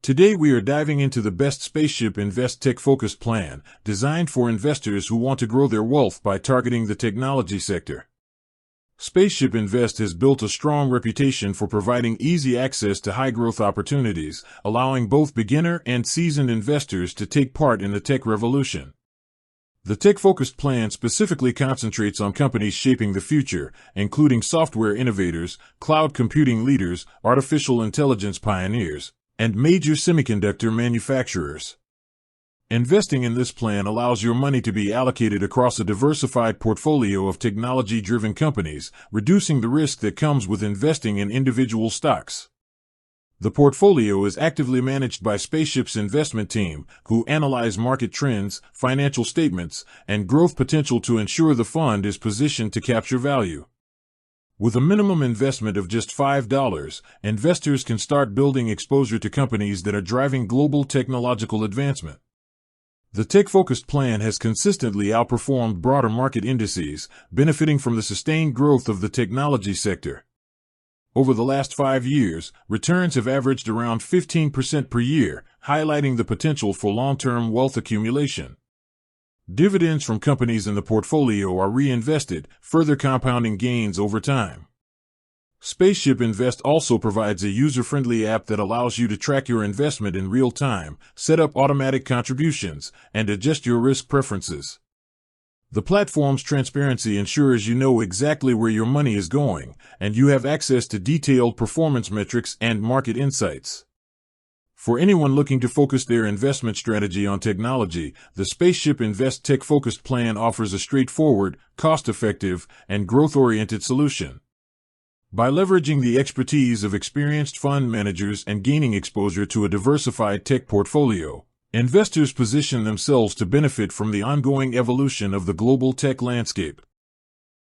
Today we are diving into the best Spaceship Invest tech-focused plan, designed for investors who want to grow their wealth by targeting the technology sector. Spaceship Invest has built a strong reputation for providing easy access to high-growth opportunities, allowing both beginner and seasoned investors to take part in the tech revolution. The tech-focused plan specifically concentrates on companies shaping the future, including software innovators, cloud computing leaders, artificial intelligence pioneers, and major semiconductor manufacturers. Investing in this plan allows your money to be allocated across a diversified portfolio of technology-driven companies, reducing the risk that comes with investing in individual stocks. The portfolio is actively managed by Spaceship's investment team, who analyze market trends, financial statements, and growth potential to ensure the fund is positioned to capture value. With a minimum investment of just $5, investors can start building exposure to companies that are driving global technological advancement. The tech-focused plan has consistently outperformed broader market indices, benefiting from the sustained growth of the technology sector. Over the last 5 years, returns have averaged around 15% per year, highlighting the potential for long-term wealth accumulation. Dividends from companies in the portfolio are reinvested, further compounding gains over time. Spaceship Invest also provides a user-friendly app that allows you to track your investment in real time, set up automatic contributions, and adjust your risk preferences. The platform's transparency ensures you know exactly where your money is going, and you have access to detailed performance metrics and market insights. For anyone looking to focus their investment strategy on technology, the Spaceship Invest tech-focused plan offers a straightforward, cost-effective, and growth-oriented solution. By leveraging the expertise of experienced fund managers and gaining exposure to a diversified tech portfolio, investors position themselves to benefit from the ongoing evolution of the global tech landscape.